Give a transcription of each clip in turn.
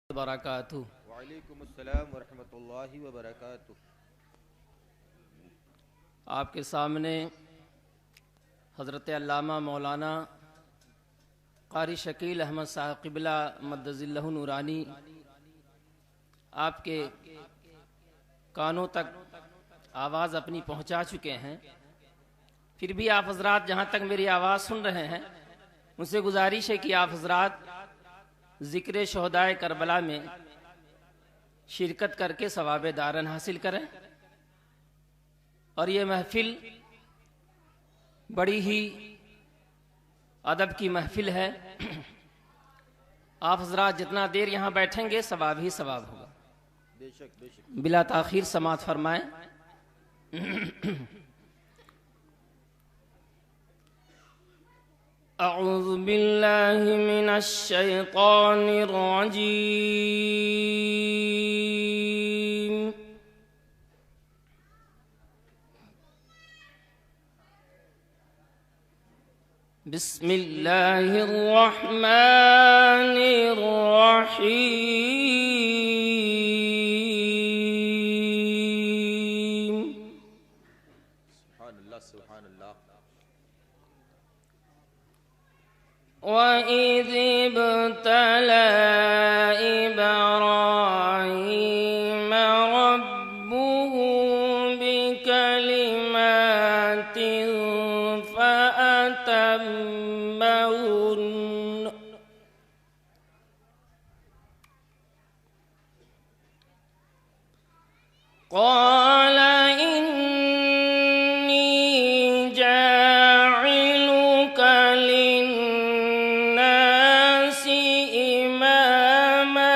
वबरकातुहू। वालेकुम अस्सलाम वरहमतुल्लाहि वबरकातुहू। आपके सामने हज़रत अल्लामा मौलाना क़ारी शकील अहमद साहब क़िबला मद्दज़िल्लहु नूरानी आपके कानों तक आवाज़ अपनी पहुंचा चुके हैं। फिर भी आप हजरात जहां तक मेरी आवाज़ सुन रहे हैं उनसे गुजारिश है कि आप हजरात ज़िक्र शहदाए करबला में शिरकत करके सवाब दारन हासिल करें। और ये महफिल बड़ी ही अदब की महफिल है। आप हजरात जितना देर यहाँ बैठेंगे सवाब ही सवाब होगा। बेशक बेशक। बिला ताखीर समात फरमाएं। अऊज़ु बिल्लाहि मिनश शैतानिर रजीम। बिस्मिल्लाहिर रहमानिर रहीम। सुभानअल्लाह सुभानअल्लाह। वइज़ इब्तला इब्राहीम रब्बुहु बिकलिमातिन फ़अतम्महुन्न। क़ाल इन्नी जाइलुक लिन्नासि इमामा।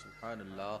सुभानअल्लाह।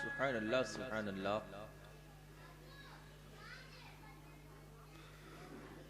सुभानअल्लाह सुभानअल्लाह।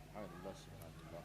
सुभानअल्लाह सुभानअल्लाह।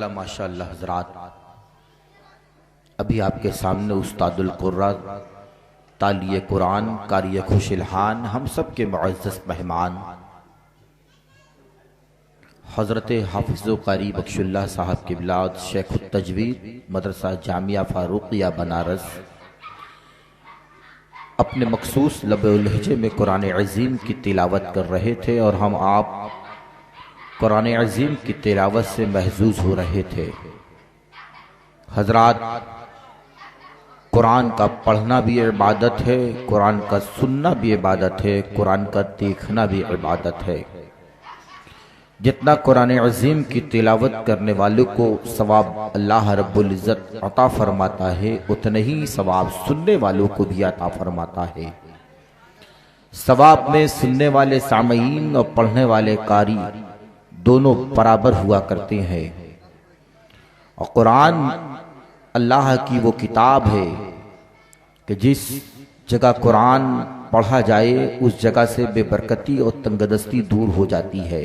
माशाअल्लाह हज़रात, अभी आपके सामने उस्तादुल कुर्रा तालिए कुरान कारी खुशिलहान हम सब के मुअज़्ज़ज़ मेहमान हज़रत हाफिज़ कारी बख्शुल्लाह साहब की बिलाद शेख तजवीद मदरसा जामिया फारूकिया बनारस अपने मखसूस लहजे में कुरान अज़ीम की तिलावत कर रहे थे और हम आप कुरान अज़ीम की तिलावत से महजूज हो रहे थे। हजरात, कुरान का पढ़ना भी इबादत है, कुरान का सुनना भी इबादत है, कुरान का देखना भी इबादत है। जितना कुरान अज़ीम की तिलावत करने वालों को सवाब अल्लाह रब्बुल इज़्ज़त अता फरमाता है, उतना ही सवाब सुनने वालों को भी अता फरमाता है। सवाब में सुनने वाले सामईन और पढ़ने वाले कारी दोनों बराबर हुआ करते हैं। और कुरान अल्लाह की वो किताब है कि जिस जगह कुरान पढ़ा जाए उस जगह से बेबरकती और तंगदस्ती दूर हो जाती है।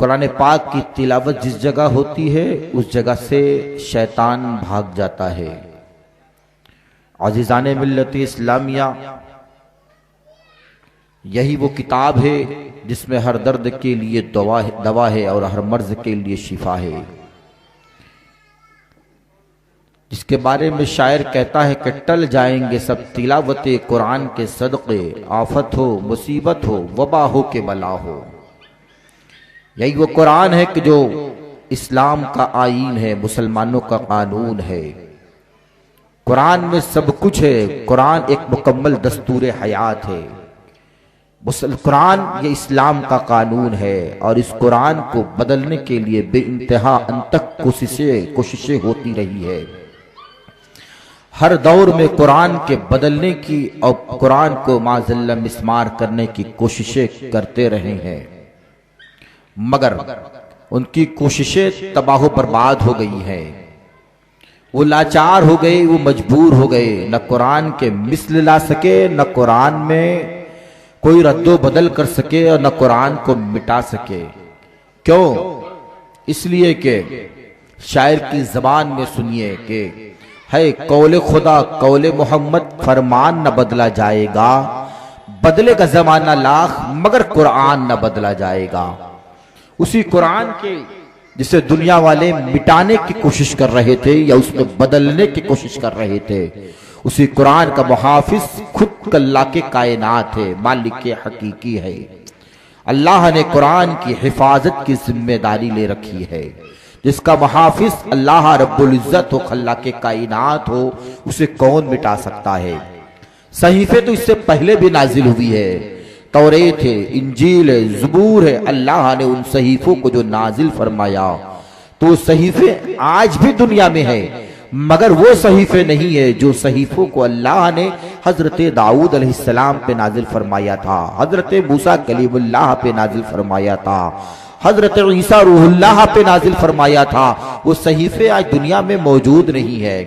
कुरान पाक की तिलावत जिस जगह होती है उस जगह से शैतान भाग जाता है। अज़ीज़ाने मिल्लत इस्लामिया, यही वो किताब है जिसमें हर दर्द के लिए दवा है और हर मर्ज के लिए शिफा है। जिसके बारे में शायर कहता है कि टल जाएंगे सब तिलावते कुरान के सदक़े, आफत हो मुसीबत हो वबा हो के बला हो। यही वो कुरान है कि जो इस्लाम का आईन है, मुसलमानों का कानून है। कुरान में सब कुछ है। कुरान एक मुकम्मल दस्तूर हयात है। कुरान ये इस्लाम का कानून है और इस कुरान को बदलने के लिए बेइंतहा अनतक कोशिशें होती रही है। हर दौर में कुरान के बदलने की और कुरान को माज़ल्ला मिस्मार करने की कोशिशें करते रहे हैं, मगर उनकी कोशिशें तबाह बर्बाद हो गई हैं। वो लाचार हो गए, वो मजबूर हो गए, न कुरान के मिस्ल ला सके, न कुरान में कोई रद्दो बदल कर सके और न कुरान को मिटा सके। क्यों? इसलिए कि शायर की जबान में सुनिए कि है कौले खुदा कौले मोहम्मद फरमान न बदला जाएगा, बदलेगा जमाना लाख मगर कुरान न बदला जाएगा। उसी कुरान के जिसे दुनिया वाले मिटाने की कोशिश कर रहे थे या उसमें बदलने की कोशिश कर रहे थे, उसी कुरान का मुहाफिज खुद अल्लाह के कायनात है, मालिक के हकीकी है। अल्लाह ने कुरान की हिफाजत की जिम्मेदारी ले रखी है। जिसका मुहाफिज अल्लाह रब्बुल इज़्ज़त हो, अल्लाह के कायनात हो, उसे कौन मिटा सकता है। सहीफे तो इससे पहले भी नाजिल हुई है, तौरेत है, इंजील है, ज़बूर है। अल्लाह ने उन सहीफों को जो नाजिल फरमाया तो सहीफे आज भी दुनिया में है, मगर वो सहीफे नहीं है जो सहीफों को अल्लाह ने हजरत दाऊद अलैहिस्सलाम पे नाजिल फरमाया था, हजरत मूसा कलीमुल्लाह पे नाजिल फरमाया था, हजरत ईसा रूहुल्लाह पे नाजिल फरमाया था। वो सहीफे आज दुनिया में मौजूद नहीं है।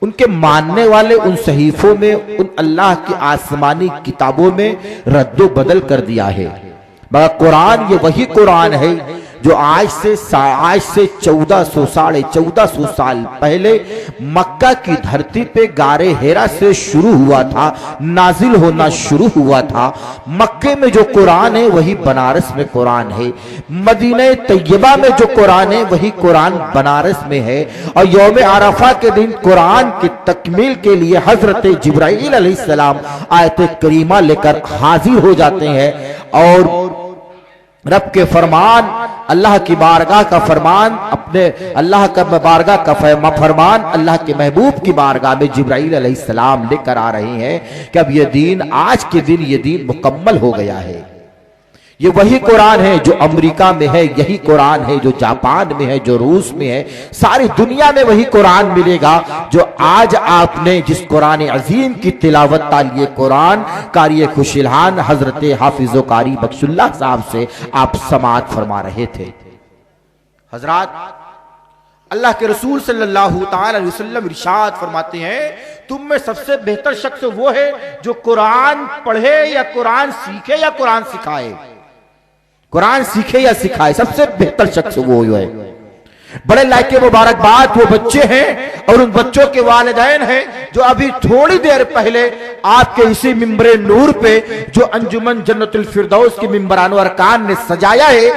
उनके मानने वाले उन सहीफों में, उन अल्लाह की आसमानी किताबों में रद्दो बदल कर दिया है। मगर कुरान ये वही कुरान है जो आज से 1400 साढ़े 1400 साल पहले मक्का की धरती पे गारे हेरा से शुरू हुआ था, नाजिल होना शुरू हुआ था। मक्के में जो कुरान है वही बनारस में कुरान है, मदीने तैयबा में जो कुरान है वही कुरान बनारस में है। और यौम अरफा के दिन कुरान की तकमील के लिए हजरत जिब्राइल अलैहिस्सलाम आयत करीमा लेकर हाजिर हो जाते हैं और रब के फरमान, अल्लाह की बारगाह का फरमान, अपने अल्लाह का बारगाह का फरमान अल्लाह के महबूब की बारगाह में जिब्राइल अलैहिस्सलाम लेकर आ रहे हैं कि अब ये दीन, आज के दिन ये दीन मुकम्मल हो गया है। ये वही कुरान है जो अमेरिका में है, यही कुरान है जो जापान में है, जो रूस में है, सारी दुनिया में वही कुरान मिलेगा जो आज आपने जिस कुरान अजीम की तिलावत तालिए कुरान कारी खुशिलहान हजरत हाफिज़ कारी बख्शुल्लाह साहब से आप समाअत फरमा रहे थे। हजरात, अल्लाह के रसूल सल्लल्लाहु ताला अलैहि वसल्लम इरशाद फरमाते हैं, तुम में सबसे बेहतर शख्स वो है जो कुरान पढ़े या कुरान सीखे या कुरान सिखाए। कुरान सीखे या सिखाए, सबसे बेहतर शख्स वो है। बड़े लायके मुबारकबाद वो बच्चे हैं और उन बच्चों के वालिदैन हैं जो अभी थोड़ी देर पहले आपके इसी मिंबरे नूर पे जो अंजुमन जन्नतुल फिरदौस की मिंबरान अरकान ने सजाया है,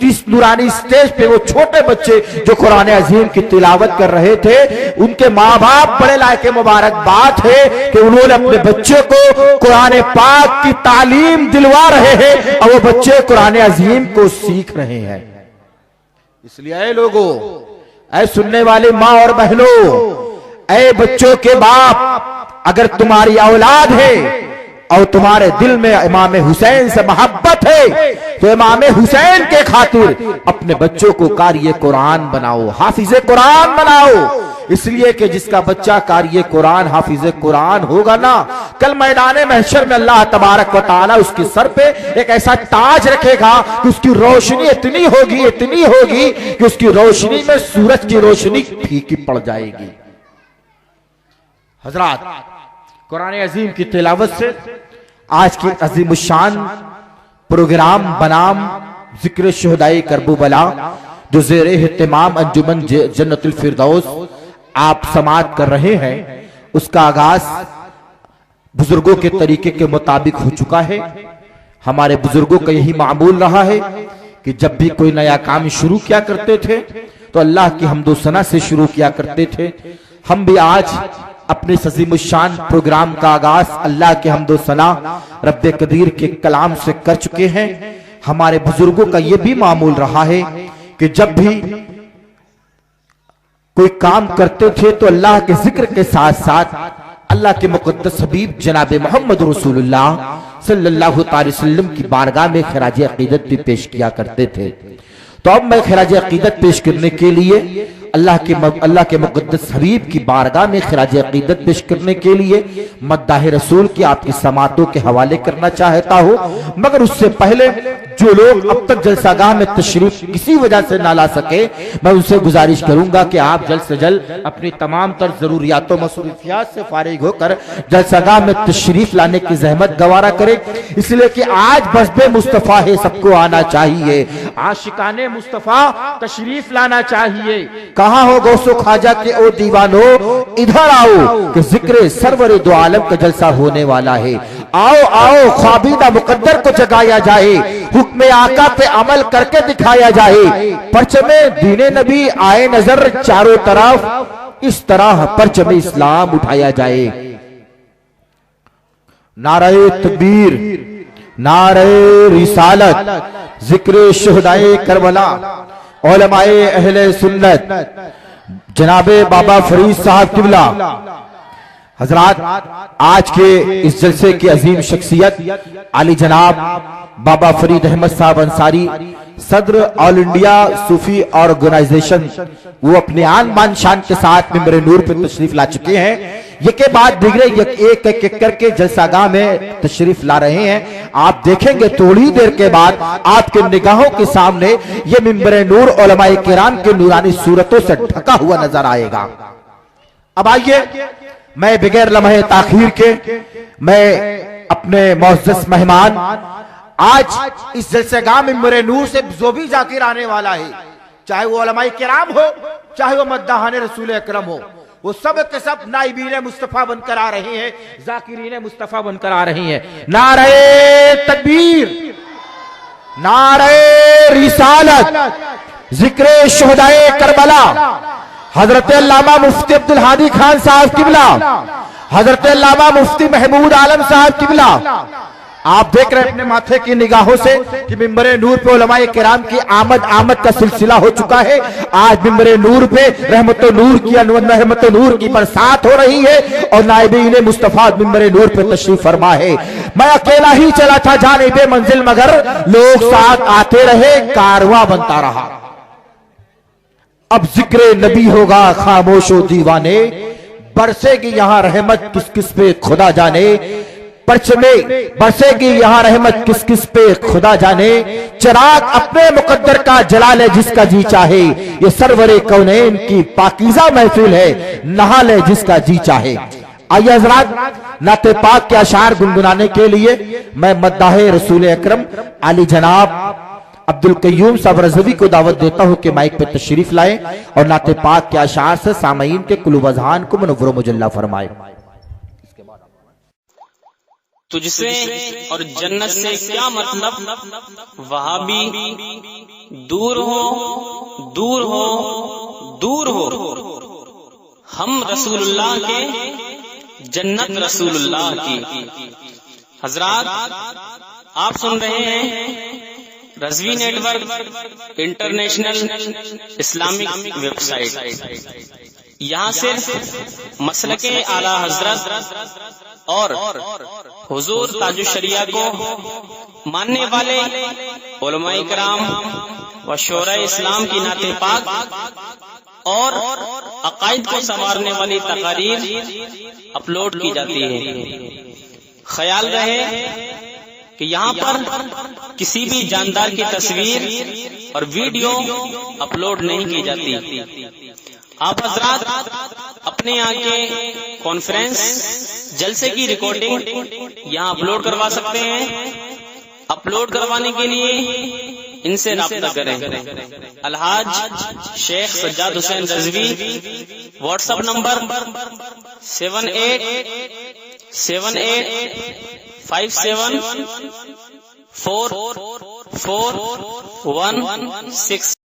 इस नूरानी स्टेज पे वो छोटे बच्चे जो कुरान अजीम की तिलावत कर रहे थे, उनके माँ बाप बड़े लायके मुबारकबाद है कि उन्होंने अपने बच्चे को कुरान पाक की तालीम दिलवा रहे हैं और वो बच्चे कुरान अजीम को सीख रहे हैं। इसलिए ऐ लोगों, ऐ सुनने वाले माँ और बहनों, ऐ बच्चों के बाप, अगर तुम्हारी औलाद है और तुम्हारे दिल में इमाम हुसैन से मोहब्बत है तो इमाम हुसैन के खातिर अपने बच्चों को कारी कुरान बनाओ, हाफिजे कुरान बनाओ। इसलिए कि जिसका बच्चा कारी कुरान हाफिजे कुरान होगा ना, कल मैदान महशर में अल्लाह तबारक व तआला उसके सर पे एक ऐसा ताज रखेगा कि उसकी रोशनी इतनी होगी कि उसकी रोशनी में सूरज की रोशनी फीकी पड़ जाएगी। हजरात, कुरान अजीम की तिलावत से आज की अजीमुशान प्रोग्राम बनाम जिक्र शुहदाए करबला जो ज़ेरे इत्तिमाम अंजुमन जन्नतुल फिरदौस आप समाअत कर रहे हैं, उसका आगाज बुजुर्गों के तरीके के मुताबिक हो चुका है। हमारे बुजुर्गों का यही मामूल रहा है कि जब भी कोई नया काम शुरू किया करते थे तो अल्लाह की हम्दो सना से शुरू किया करते थे। हम भी आज अपने अज़ीमुश्शान प्रोग्राम का आगाज अल्लाह के हम्दो सना रब्बे कदीर के कलाम से कर चुके हैं। हमारे बुजुर्गों का यह भी मामूल रहा है कि जब भी कोई काम करते थे तो अल्लाह के जिक्र के साथ साथ अल्लाह के मुक़द्दस हबीब जनाब मोहम्मद रसूलुल्लाह सल्लल्लाहु अलैहि वसल्लम की बारगाह में खिराज अकीदत भी पेश किया करते थे। तो अब मैं खिराज अकीदत पेश करने के लिए अल्लाह के मुक़द्दस हबीब की बारगाह में खिराज अकीदत पेश करने के लिए मद्दाह रसूल की आपकी समातों के हवाले करना चाहता हूँ। मगर उससे पहले जो लोग अब तक जलसागाह में तशरीफ किसी वजह से ना ला सके, मैं उनसे गुजारिश करूंगा कि आप जल्द से जल्द अपनी तमाम तर जरूरियातों मसरूफियात से फारिग होकर जलसागाह में तशरीफ लाने की जहमत गवारा करें। इसलिए कि आज बस्बे मुस्तफ़ा है, सबको आना चाहिए, आशिकाने मुस्तफ़ा तशरीफ लाना चाहिए। कहाँ हो गौसो ख्वाजा के ओ दीवानो, इधर आओ कि जिक्र सरवर दो आलम का जलसा होने वाला है। आओ आओ ख्वाबीदा मुकद्दर को जगाया जाए, हुक्म आका पे अमल करके दिखाया जाए। परचमे दीने नबी आए नजर चारों तरफ, इस तरह परचमे इस्लाम उठाया जाए। नारे तकबीर, नारे रिसालत, जिक्र शुहदाए करबला, उलमाए अहले सुन्नत, जनाबे बाबा फरीद साहब किबला। हजरात, आज के इस जलसे की अजीम शख्सियत आली जनाब बाबा फरीद अहमद साहब अंसारी, सदर ऑल इंडिया सूफी ऑर्गेनाइजेशन, वो अपने आन बान शान के साथ मिंबर नूर पर तशरीफ ला चुके हैं। ये के बाद दिगरे एक एक करके जलसागाह में तशरीफ ला रहे हैं। आप देखेंगे थोड़ी देर के बाद आपके निगाहों के सामने ये मिंबर नूर उलमाए किराम के नूरानी सूरतों से ढका हुआ नजर आएगा। अब आइए, मैं बगैर लम्हे ताखीर के मैं अपने मुअज़्ज़ज़ मेहमान, आज इस जलसेगाह में मिंबर नूर से जो भी जाकिर आने वाला है, चाहे वो उलमाए किराम हो, चाहे वो मद्दाहाने रसूल अकरम हो, वो सब के सब नाइबीन मुस्तफा बनकर आ रहे हैं, जाकिरीन मुस्तफा बनकर आ रहे हैं। नारे तकबीर, नारे रिसालत, जिक्र शुहदाए करबला, हजरत अल्लामा मुफ्ती अब्दुल हादी खान साहब किबला, हजरत अल्लामा मुफ्ती महमूद आलम साहब किबला। आप देख रहे हैं अपने माथे की निगाहों से कि मिंबर नूर पे उलमाए किराम की आमद का सिलसिला हो चुका है। आज मिंबर नूर पे रहमतो नूर की बरसात हो रही है और नाइबीन मुस्तफा मिंबर नूर पे तशरीफ फरमा है। मैं अकेला ही चला था जानिबे मंजिल, मगर लोग साथ आते रहे, कारवां बनता रहा। अब जिक्र नबी होगा खामोशो दीवाने, बरसेगी यहां रहमत किस किस पे खुदा जाने। परचमे बरसेगी यहां रहमत किस किस पे खुदा जाने। चिराग अपने मुकद्दर का जला ले जिसका जी चाहे, ये सरवरे कौनैन की पाकीज़ा महफिल है, नहा ले जिसका जी चाहे। आइए हज़रात, नाते पाक के अशार गुनगुनाने के लिए मैं मद्दाहे रसूल अकरम आली जनाब अब्दुल कय्यूम साहब रज़वी को दावत देता हूं कि माइक पे तशरीफ लाए और नाते पाक के अशार से सामईन के कुलूब अज़हान को मुनव्वर मुजल्ला फरमाए। तुझसे और जन्नत से क्या मतलब, वहाबी दूर हो दूर हो दूर हो, हम रसूलुल्लाह के जन्नत रसूलुल्लाह की। हजरात, आप सुन रहे हैं Razvi network international Islamic website. यहाँ सिर्फ मसलके आला हजरत और हुजूर ताजुश शरिया को मानने वाले उलमाए किराम व शोरा इस्लाम की नाते पाक और अकायद को संवारने वाली तकारीर अपलोड की जाती है। ख्याल रहे कि यहाँ पर किसी भी जानदार की तस्वीर और वीडियो अपलोड नहीं की जाती। आप हजरात अपने यहाँ के कॉन्फ्रेंस जलसे की रिकॉर्डिंग यहाँ अपलोड करवा सकते हैं। अपलोड करवाने के लिए इनसे राब्ता करें। Alhaj Sheikh Sajjad Hussain Razvi, WhatsApp number 7857 44116।